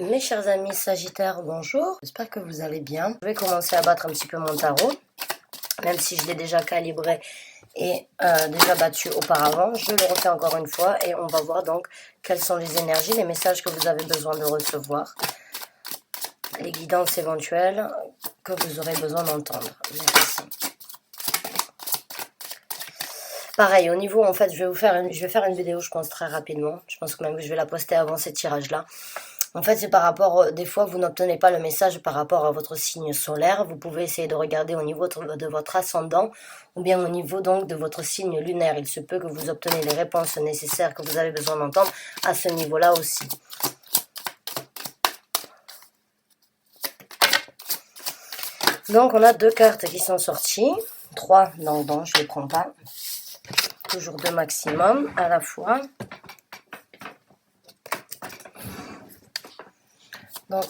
Mes chers amis Sagittaires, bonjour, j'espère que vous allez bien. Je vais commencer à battre un petit peu mon tarot, même si je l'ai déjà calibré et déjà battu auparavant. Je le refais encore une fois et on va voir donc quelles sont les énergies, les messages que vous avez besoin de recevoir, les guidances éventuelles que vous aurez besoin d'entendre. Pareil, au niveau, en fait, je vais faire une vidéo, je pense, très rapidement. Je pense que même que je vais la poster avant ces tirages-là. En fait, c'est par rapport, des fois, vous n'obtenez pas le message par rapport à votre signe solaire. Vous pouvez essayer de regarder au niveau de votre ascendant ou bien au niveau donc de votre signe lunaire. Il se peut que vous obtenez les réponses nécessaires que vous avez besoin d'entendre à ce niveau-là aussi. Donc, on a deux cartes qui sont sorties. 3, non, je ne les prends pas. Toujours 2 maximum à la fois. Donc,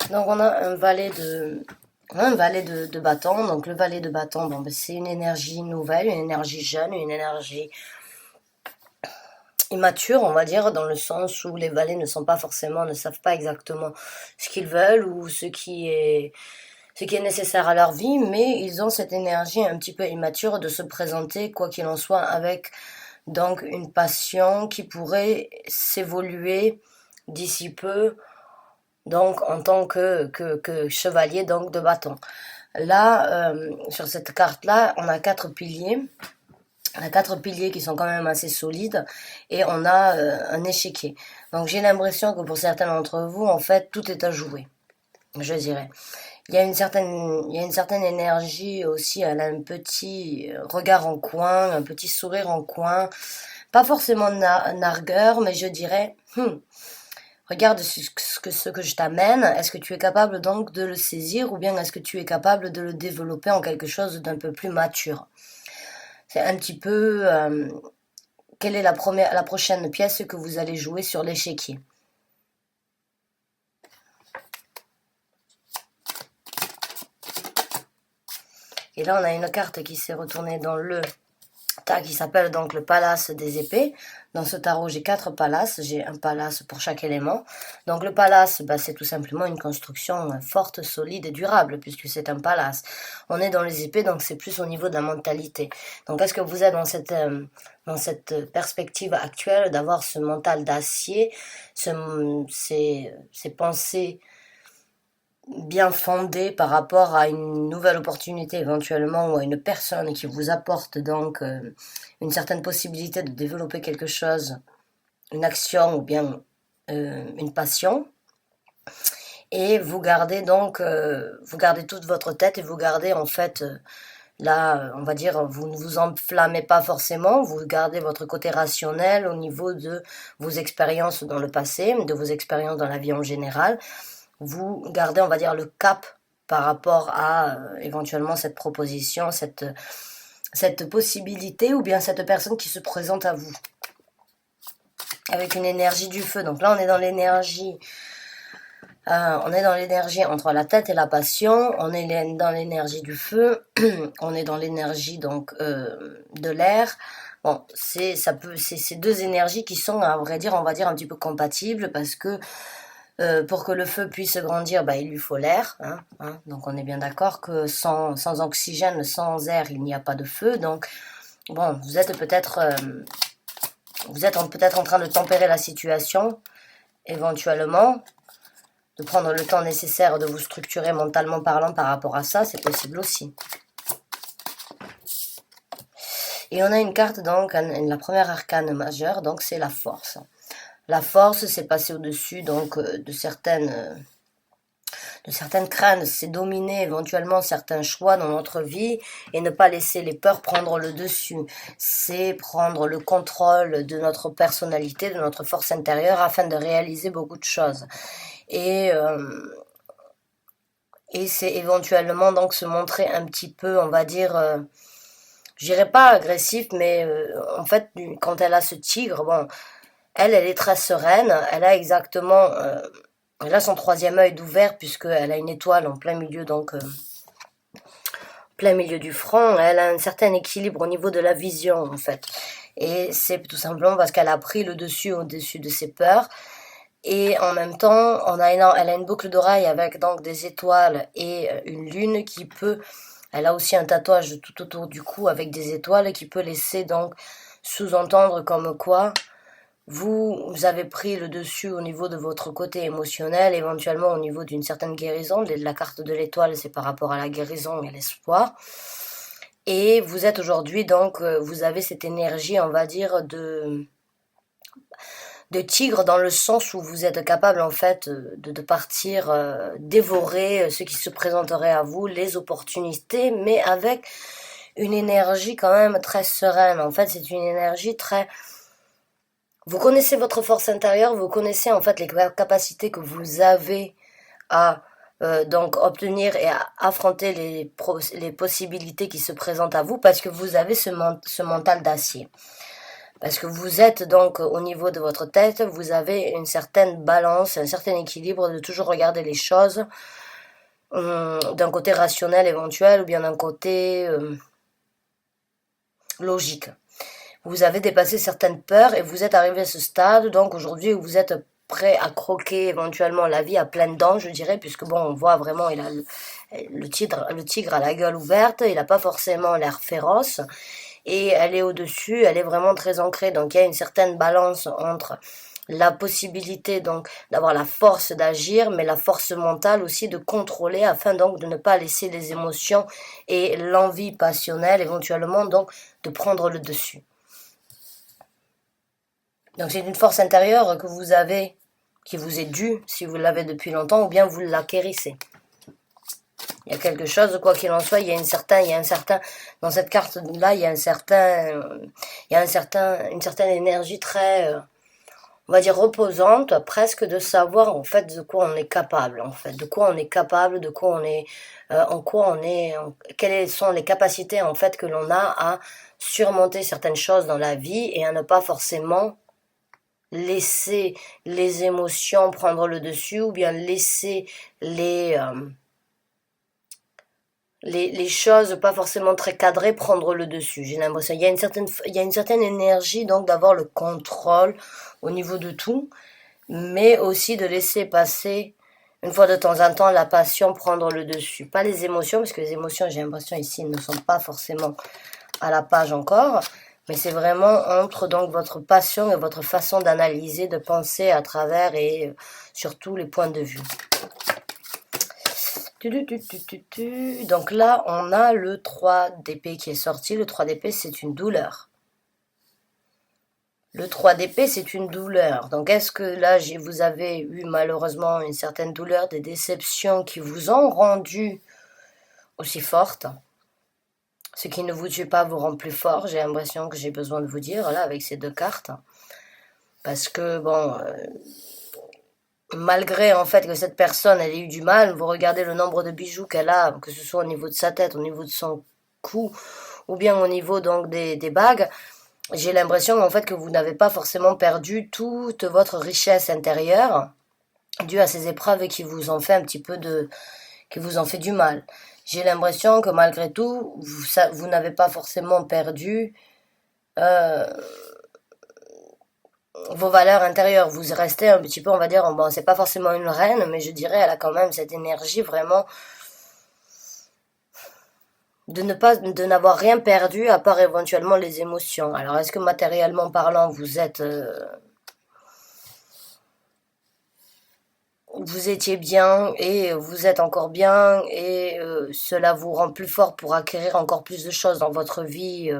on a un valet de bâton. Donc le valet de bâton, bon, ben, c'est une énergie nouvelle, une énergie jeune, une énergie immature, on va dire, dans le sens où les valets ne savent pas exactement ce qu'ils veulent ou ce qui est nécessaire à leur vie, mais ils ont cette énergie un petit peu immature de se présenter, quoi qu'il en soit, avec donc une passion qui pourrait s'évoluer d'ici peu, donc en tant que chevalier donc de bâton. Là, sur cette carte-là, on a 4 piliers. On a 4 piliers qui sont quand même assez solides et on a un échiquier. Donc j'ai l'impression que pour certains d'entre vous, en fait, tout est à jouer, je dirais. Il y a une certaine énergie aussi, elle a un petit regard en coin, un petit sourire en coin, pas forcément nargueur, mais je dirais, regarde ce que je t'amène, est-ce que tu es capable donc de le saisir ou bien est-ce que tu es capable de le développer en quelque chose d'un peu plus mature? C'est un petit peu, quelle est la prochaine pièce que vous allez jouer sur l'échiquier? Et là, on a une carte qui s'est retournée dans le tas qui s'appelle donc le palace des épées. Dans ce tarot, j'ai 4 palaces. J'ai un palace pour chaque élément. Donc le palace, c'est tout simplement une construction forte, solide et durable, puisque c'est un palace. On est dans les épées, donc c'est plus au niveau de la mentalité. Donc est-ce que vous êtes dans cette perspective actuelle d'avoir ce mental d'acier, ces pensées bien fondé par rapport à une nouvelle opportunité éventuellement ou à une personne qui vous apporte donc une certaine possibilité de développer quelque chose, une action ou bien une passion, et vous gardez donc vous gardez toute votre tête et vous gardez en fait là, on va dire, vous ne vous enflammez pas forcément, vous gardez votre côté rationnel au niveau de vos expériences dans le passé, de vos expériences dans la vie en général. Vous gardez, on va dire, le cap par rapport à éventuellement cette proposition, cette possibilité ou bien cette personne qui se présente à vous avec une énergie du feu. Donc là, on est dans l'énergie entre la tête et la passion, on est dans l'énergie du feu, on est dans l'énergie donc de l'air. Bon, c'est ces deux énergies qui sont, à vrai dire, on va dire un petit peu compatibles parce que pour que le feu puisse grandir, il lui faut l'air. Donc on est bien d'accord que sans oxygène, sans air, il n'y a pas de feu. Donc bon, vous êtes peut-être en train de tempérer la situation, éventuellement, de prendre le temps nécessaire de vous structurer mentalement parlant par rapport à ça, c'est possible aussi. Et on a une carte, donc, la première arcane majeure, donc c'est la force. La force, c'est passer au-dessus donc de certaines craintes, c'est dominer éventuellement certains choix dans notre vie et ne pas laisser les peurs prendre le dessus. C'est prendre le contrôle de notre personnalité, de notre force intérieure afin de réaliser beaucoup de choses. Et c'est éventuellement donc se montrer un petit peu, on va dire, je dirais pas agressif, mais en fait, quand elle a ce tigre, bon, elle est très sereine, elle a exactement, elle a son 3e œil d'ouvert puisqu'elle a une étoile en plein milieu, donc plein milieu du front, elle a un certain équilibre au niveau de la vision en fait. Et c'est tout simplement parce qu'elle a pris le dessus au-dessus de ses peurs. Et en même temps, elle a une boucle d'oreille avec donc des étoiles et une lune qui peut... Elle a aussi un tatouage tout autour du cou avec des étoiles qui peut laisser donc sous-entendre comme quoi vous avez pris le dessus au niveau de votre côté émotionnel, éventuellement au niveau d'une certaine guérison. La carte de l'étoile, c'est par rapport à la guérison et l'espoir. Et vous êtes aujourd'hui donc, vous avez cette énergie, on va dire, de tigre dans le sens où vous êtes capable en fait de partir dévorer ce qui se présenterait à vous, les opportunités, mais avec une énergie quand même très sereine. En fait, c'est une énergie très... Vous connaissez votre force intérieure, vous connaissez en fait les capacités que vous avez à donc obtenir et à affronter les possibilités qui se présentent à vous parce que vous avez ce mental d'acier. Parce que vous êtes donc au niveau de votre tête, vous avez une certaine balance, un certain équilibre de toujours regarder les choses d'un côté rationnel éventuel ou bien d'un côté logique. Vous avez dépassé certaines peurs et vous êtes arrivé à ce stade, donc aujourd'hui vous êtes prêt à croquer éventuellement la vie à pleines dents, je dirais, puisque bon, on voit vraiment, il a le tigre a la gueule ouverte, il n'a pas forcément l'air féroce, et elle est au-dessus, elle est vraiment très ancrée, donc il y a une certaine balance entre la possibilité donc d'avoir la force d'agir, mais la force mentale aussi de contrôler afin donc de ne pas laisser les émotions et l'envie passionnelle éventuellement donc de prendre le dessus. Donc c'est une force intérieure que vous avez, qui vous est due si vous l'avez depuis longtemps ou bien vous l'acquérissez. Il y a quelque chose, quoi qu'il en soit, il y a un certain, dans cette carte-là, il y a une certaine énergie très, on va dire reposante, presque de savoir en fait de quoi on est capable, en fait, de quoi on est capable, de quoi on est, quelles sont les capacités en fait que l'on a à surmonter certaines choses dans la vie et à ne pas forcément laisser les émotions prendre le dessus ou bien laisser les choses pas forcément très cadrées prendre le dessus. J'ai l'impression il y a une certaine énergie donc d'avoir le contrôle au niveau de tout, mais aussi de laisser passer une fois de temps en temps la passion prendre le dessus. Pas les émotions, parce que les émotions, j'ai l'impression ici, ne sont pas forcément à la page encore, mais c'est vraiment entre donc votre passion et votre façon d'analyser, de penser à travers et surtout les points de vue. Donc là, on a le 3 d'épée qui est sorti. Le 3 d'épée, c'est une douleur. Le 3 d'épée, c'est une douleur. Donc est-ce que là, vous avez eu malheureusement une certaine douleur, des déceptions qui vous ont rendu aussi forte? Ce qui ne vous tue pas vous rend plus fort, j'ai l'impression que j'ai besoin de vous dire, là, avec ces deux cartes. Parce que, bon, malgré, en fait, que cette personne, elle ait eu du mal, vous regardez le nombre de bijoux qu'elle a, que ce soit au niveau de sa tête, au niveau de son cou, ou bien au niveau, donc, des bagues, j'ai l'impression, en fait, que vous n'avez pas forcément perdu toute votre richesse intérieure, due à ces épreuves qui vous ont fait un petit peu qui vous ont fait du mal. J'ai l'impression que malgré tout, vous n'avez pas forcément perdu vos valeurs intérieures. Vous restez un petit peu, on va dire, bon, c'est pas forcément une reine, mais je dirais, elle a quand même cette énergie vraiment de n'avoir rien perdu à part éventuellement les émotions. Alors, est-ce que matériellement parlant, vous étiez bien et vous êtes encore bien et cela vous rend plus fort pour acquérir encore plus de choses dans votre vie,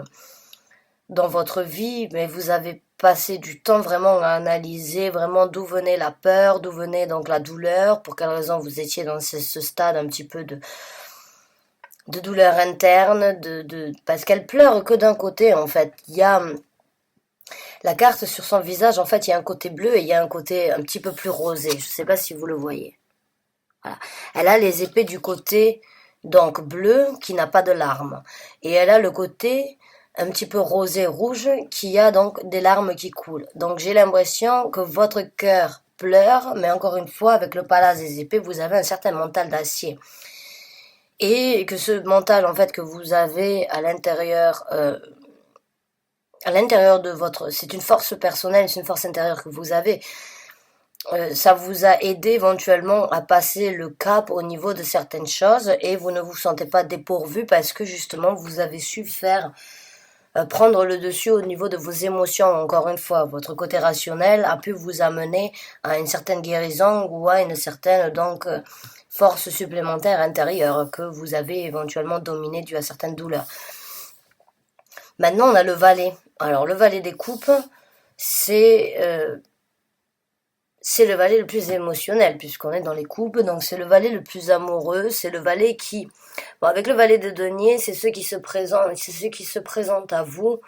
mais vous avez passé du temps vraiment à analyser vraiment d'où venait la peur, d'où venait donc la douleur, pour quelle raison vous étiez dans ce stade un petit peu de douleur interne, parce qu'elle pleure que d'un côté en fait. Il y a la carte sur son visage, en fait, il y a un côté bleu et il y a un côté un petit peu plus rosé. Je ne sais pas si vous le voyez. Voilà. Elle a les épées du côté donc bleu qui n'a pas de larmes. Et elle a le côté un petit peu rosé rouge qui a donc des larmes qui coulent. Donc j'ai l'impression que votre cœur pleure, mais encore une fois, avec le palace des épées, vous avez un certain mental d'acier. Et que ce mental, en fait, que vous avez à l'intérieur à l'intérieur de votre... C'est une force personnelle, c'est une force intérieure que vous avez. Ça vous a aidé éventuellement à passer le cap au niveau de certaines choses et vous ne vous sentez pas dépourvu parce que justement vous avez su faire prendre le dessus au niveau de vos émotions. Encore une fois, votre côté rationnel a pu vous amener à une certaine guérison ou à une certaine force supplémentaire intérieure que vous avez éventuellement dominée due à certaines douleurs. Maintenant, on a le valet. Alors, le valet des coupes, c'est le valet le plus émotionnel, puisqu'on est dans les coupes, donc c'est le valet le plus amoureux, c'est le valet qui... Bon, avec le valet de denier, c'est ceux qui se présentent à vous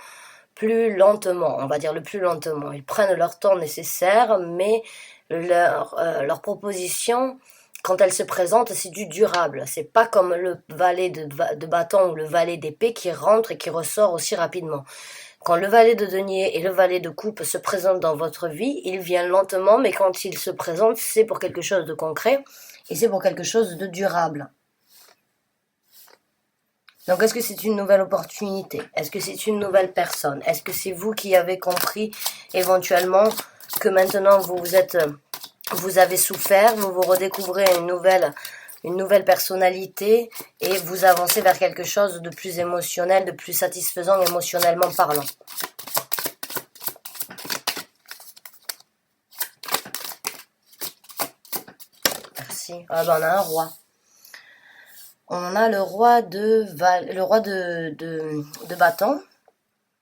plus lentement, on va dire le plus lentement. Ils prennent leur temps nécessaire, mais leur proposition, quand elle se présente, c'est du durable. C'est pas comme le valet de bâton ou le valet d'épée qui rentre et qui ressort aussi rapidement. Quand le valet de denier et le valet de coupe se présentent dans votre vie, il vient lentement, mais quand il se présente, c'est pour quelque chose de concret et c'est pour quelque chose de durable. Donc, est-ce que c'est une nouvelle opportunité? Est-ce que c'est une nouvelle personne? Est-ce que c'est vous qui avez compris éventuellement que maintenant vous avez souffert, vous vous redécouvrez une nouvelle personnalité et vous avancez vers quelque chose de plus émotionnel, de plus satisfaisant émotionnellement parlant. Merci. Ah ben on a un roi. On a le roi de bâton,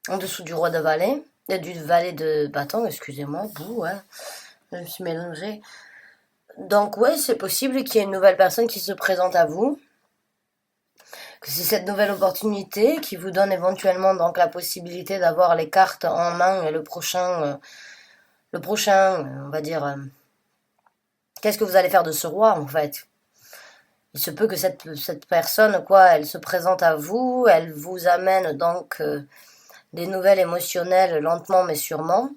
en dessous du roi de valet, du valet de bâton, excusez-moi, ouais, je me suis mélangée. Donc ouais, c'est possible qu'il y ait une nouvelle personne qui se présente à vous, que c'est cette nouvelle opportunité qui vous donne éventuellement donc la possibilité d'avoir les cartes en main et le prochain, on va dire, qu'est-ce que vous allez faire de ce roi en fait? Il se peut que cette personne, elle se présente à vous, elle vous amène donc des nouvelles émotionnelles lentement mais sûrement.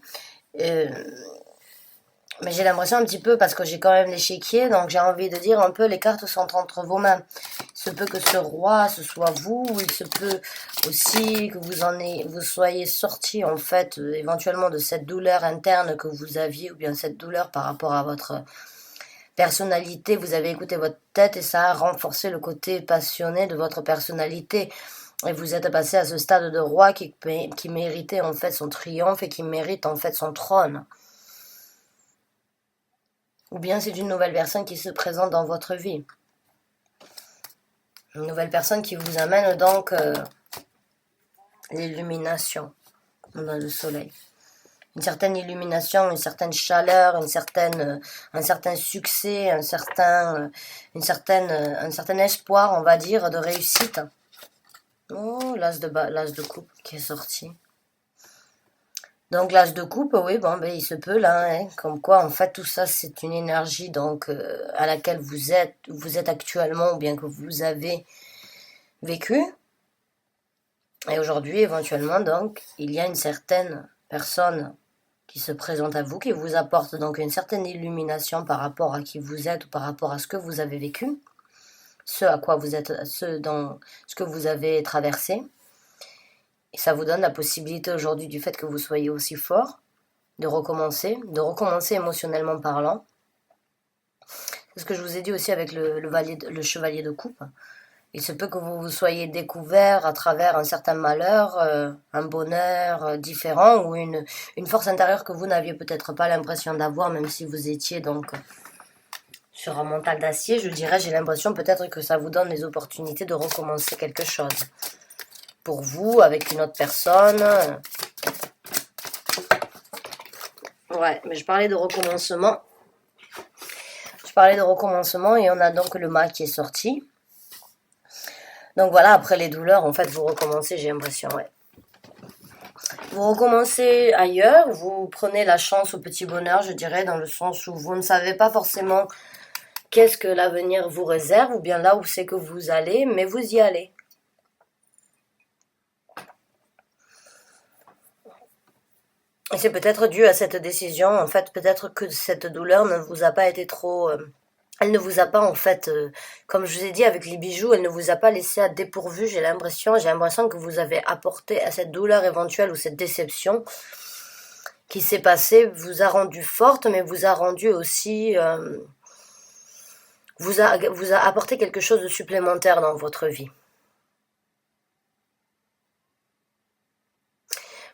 Mais j'ai l'impression un petit peu, parce que j'ai quand même l'échiquier, donc j'ai envie de dire un peu les cartes sont entre vos mains. Il se peut que ce roi, ce soit vous, il se peut aussi que vous soyez sorti en fait éventuellement de cette douleur interne que vous aviez, ou bien cette douleur par rapport à votre personnalité, vous avez écouté votre tête et ça a renforcé le côté passionné de votre personnalité. Et vous êtes passé à ce stade de roi qui méritait en fait son triomphe et qui mérite en fait son trône. Ou bien c'est une nouvelle personne qui se présente dans votre vie. Une nouvelle personne qui vous amène donc l'illumination. On a le soleil. Une certaine illumination, une certaine chaleur, un certain succès, un certain espoir, on va dire, de réussite. Oh, l'as de coupe qui est sorti. Donc l'as de coupe, oui, bon, ben il se peut là, hein, comme quoi en fait tout ça c'est une énergie donc à laquelle vous êtes actuellement ou bien que vous avez vécu. Et aujourd'hui éventuellement donc il y a une certaine personne qui se présente à vous, qui vous apporte donc une certaine illumination par rapport à qui vous êtes ou par rapport à ce que vous avez vécu, ce à quoi vous êtes, ce que vous avez traversé. Et ça vous donne la possibilité aujourd'hui du fait que vous soyez aussi fort, de recommencer émotionnellement parlant. C'est ce que je vous ai dit aussi avec le chevalier de coupe. Il se peut que vous vous soyez découvert à travers un certain malheur, un bonheur différent ou une force intérieure que vous n'aviez peut-être pas l'impression d'avoir, même si vous étiez donc sur un mental d'acier. Je dirais, j'ai l'impression peut-être que ça vous donne les opportunités de recommencer quelque chose. Pour vous, avec une autre personne. Ouais, mais je parlais de recommencement. Et on a donc le mât qui est sorti. Donc voilà, après les douleurs, en fait, vous recommencez, j'ai l'impression, ouais. Vous recommencez ailleurs, vous prenez la chance au petit bonheur, je dirais, dans le sens où vous ne savez pas forcément qu'est-ce que l'avenir vous réserve, ou bien là où c'est que vous allez, mais vous y allez. Et c'est peut-être dû à cette décision, en fait, peut-être que cette douleur ne vous a pas été trop elle ne vous a pas en fait, comme je vous ai dit avec les bijoux, elle ne vous a pas laissé à dépourvu, j'ai l'impression que vous avez apporté à cette douleur éventuelle ou cette déception qui s'est passée, vous a rendu forte, mais vous a rendu aussi, vous a apporté quelque chose de supplémentaire dans votre vie.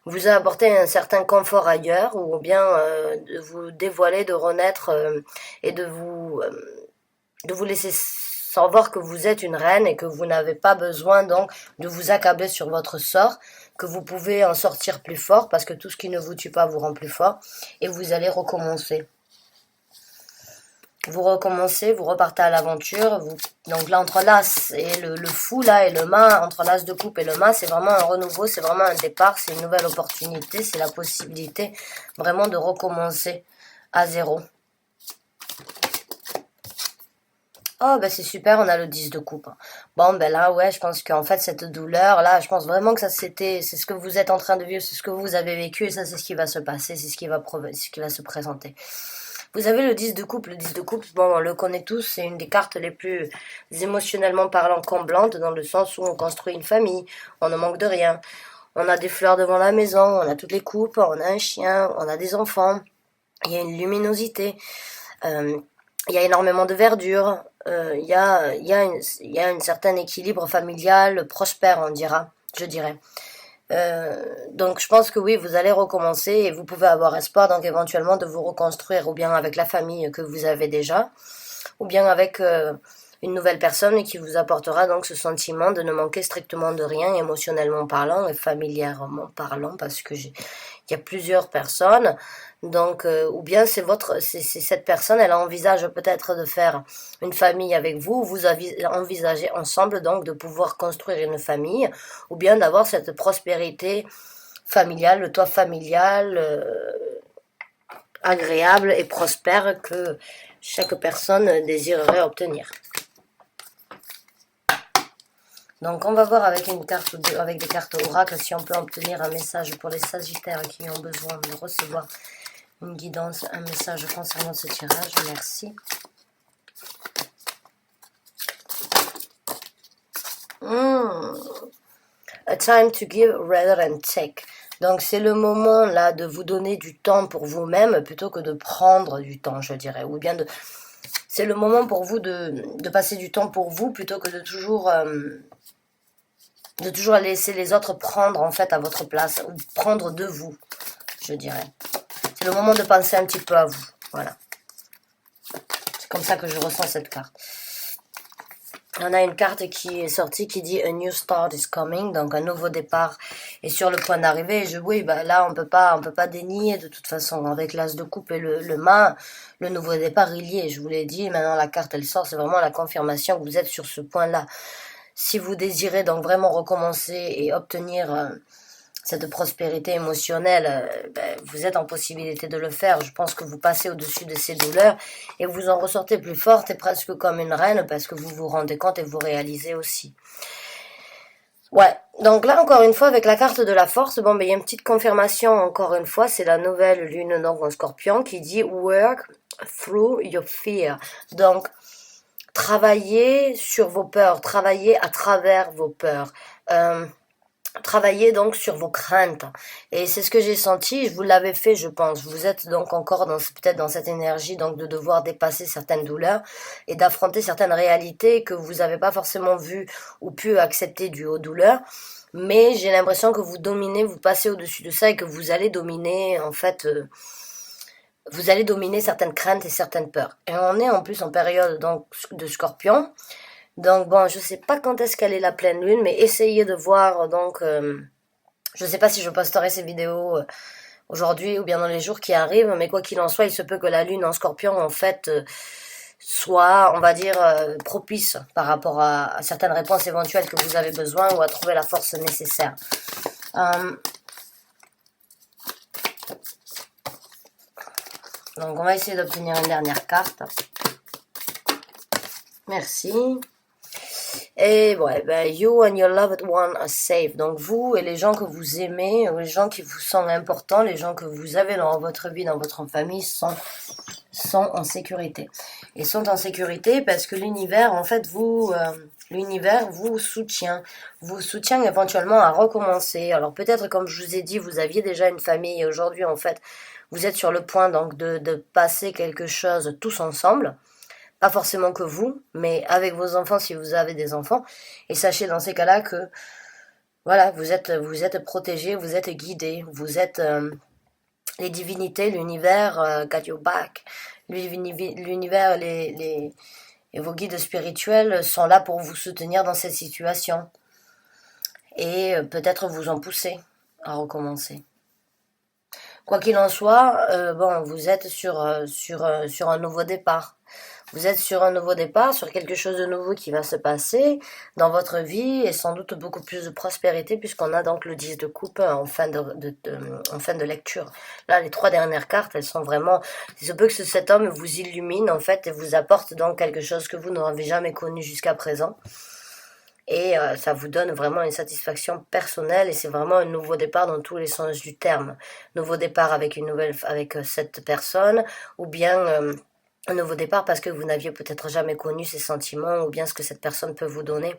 Vous a apporté un certain confort ailleurs, ou bien de vous dévoiler, de renaître et de vous laisser savoir que vous êtes une reine et que vous n'avez pas besoin donc de vous accabler sur votre sort, que vous pouvez en sortir plus fort parce que tout ce qui ne vous tue pas vous rend plus fort et vous allez recommencer. Vous recommencez, vous repartez à l'aventure. Donc là, entre l'as et le fou, là, et le mât, entre l'as de coupe et le mât, c'est vraiment un renouveau, c'est vraiment un départ, c'est une nouvelle opportunité, c'est la possibilité vraiment de recommencer à zéro. Oh, ben c'est super, on a le 10 de coupe. Bon, ben là, ouais, je pense qu'en fait, cette douleur, là, je pense vraiment que c'est ce que vous êtes en train de vivre, c'est ce que vous avez vécu, et ça, c'est ce qui va se passer, c'est ce qui va se présenter. Vous avez le 10 de coupe. Le 10 de coupe, bon, on le connaît tous, c'est une des cartes les plus émotionnellement parlant comblantes, dans le sens où on construit une famille, on ne manque de rien. On a des fleurs devant la maison, on a toutes les coupes, on a un chien, on a des enfants. Il y a une luminosité, il y a énormément de verdure, il y a un certain équilibre familial prospère, je dirais. Donc je pense que oui, vous allez recommencer et vous pouvez avoir espoir donc éventuellement de vous reconstruire ou bien avec la famille que vous avez déjà ou bien avec une nouvelle personne qui vous apportera donc ce sentiment de ne manquer strictement de rien émotionnellement parlant et familièrement parlant parce que il y a plusieurs personnes donc ou bien c'est cette personne elle envisage peut-être de faire une famille avec vous, vous envisagez ensemble donc de pouvoir construire une famille ou bien d'avoir cette prospérité familiale, le toit familial agréable et prospère que chaque personne désirerait obtenir. Donc on va voir avec une carte ou deux, avec des cartes oracle si on peut obtenir un message pour les sagittaires qui ont besoin de recevoir une guidance, un message concernant ce tirage. Merci. A time to give rather than take. Donc c'est le moment là de vous donner du temps pour vous-même plutôt que de prendre du temps, je dirais. Ou bien c'est le moment pour vous de passer du temps pour vous plutôt que de toujours laisser les autres prendre en fait à votre place ou prendre de vous, je dirais. C'est le moment de penser un petit peu à vous. Voilà. C'est comme ça que je ressens cette carte. On a une carte qui est sortie qui dit A new start is coming, donc un nouveau départ est sur le point d'arriver. Oui, bah là on peut pas dénier de toute façon avec l'as de coupe et le mât, le nouveau départ il y est. Je vous l'ai dit. Maintenant la carte elle sort, c'est vraiment la confirmation que vous êtes sur ce point-là. Si vous désirez donc vraiment recommencer et obtenir cette prospérité émotionnelle, vous êtes en possibilité de le faire. Je pense que vous passez au-dessus de ces douleurs et vous en ressortez plus forte et presque comme une reine parce que vous vous rendez compte et vous réalisez aussi. Ouais, donc là encore une fois avec la carte de la force, bon il y a une petite confirmation encore une fois, c'est la nouvelle lune donc en scorpion qui dit work through your fear. Donc travaillez sur vos peurs, travaillez à travers vos peurs. Travaillez donc sur vos craintes. Et c'est ce que j'ai senti, vous l'avez fait, je pense. Vous êtes donc encore peut-être dans cette énergie donc de devoir dépasser certaines douleurs et d'affronter certaines réalités que vous n'avez pas forcément vues ou pu accepter dues aux douleurs. Mais j'ai l'impression que vous dominez, vous passez au-dessus de ça et que vous allez dominer, en fait, vous allez dominer certaines craintes et certaines peurs. Et on est en plus en période donc de scorpion. Donc bon, je sais pas quand est-ce qu'elle est la pleine lune, mais essayez de voir donc, je sais pas si je posterai ces vidéos aujourd'hui ou bien dans les jours qui arrivent, mais quoi qu'il en soit, il se peut que la lune en scorpion en fait soit, on va dire, propice par rapport à certaines réponses éventuelles que vous avez besoin ou à trouver la force nécessaire. Donc on va essayer d'obtenir une dernière carte. Merci. Et ouais, you and your loved one are safe. Donc vous et les gens que vous aimez, ou les gens qui vous sont importants, les gens que vous avez dans votre vie, dans votre famille, sont sont en sécurité. Ils sont en sécurité parce que l'univers, en fait, l'univers vous soutient éventuellement à recommencer. Alors peut-être, comme je vous ai dit, vous aviez déjà une famille et aujourd'hui, en fait, vous êtes sur le point donc de passer quelque chose tous ensemble. Pas forcément que vous, mais avec vos enfants si vous avez des enfants. Et sachez dans ces cas-là que voilà, vous êtes protégés, vous êtes guidés, vous êtes les divinités, l'univers, got your back. L'univers, et vos guides spirituels sont là pour vous soutenir dans cette situation. Et peut-être vous en pousser à recommencer. Quoi qu'il en soit, bon, vous êtes sur un nouveau départ. Vous êtes sur un nouveau départ, sur quelque chose de nouveau qui va se passer dans votre vie et sans doute beaucoup plus de prospérité puisqu'on a donc le 10 de coupe en fin de lecture. Là, les 3 dernières cartes, elles sont vraiment... Il se peut que cet homme vous illumine en fait et vous apporte donc quelque chose que vous n'avez jamais connu jusqu'à présent. Et ça vous donne vraiment une satisfaction personnelle et c'est vraiment un nouveau départ dans tous les sens du terme. Nouveau départ avec cette personne ou bien... un nouveau départ parce que vous n'aviez peut-être jamais connu ces sentiments ou bien ce que cette personne peut vous donner.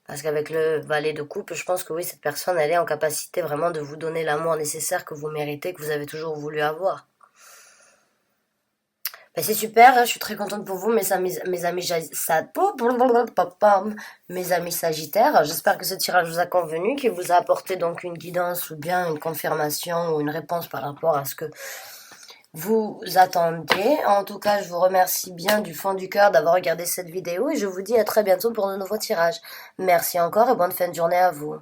Parce qu'avec le valet de coupe, je pense que oui, cette personne, elle est en capacité vraiment de vous donner l'amour nécessaire que vous méritez, que vous avez toujours voulu avoir. Ben c'est super, hein, je suis très contente pour vous, mes amis sagittaires. J'espère que ce tirage vous a convenu, qu'il vous a apporté donc une guidance ou bien une confirmation ou une réponse par rapport à ce que vous attendez. En tout cas, je vous remercie bien du fond du cœur d'avoir regardé cette vidéo et je vous dis à très bientôt pour de nouveaux tirages. Merci encore et bonne fin de journée à vous.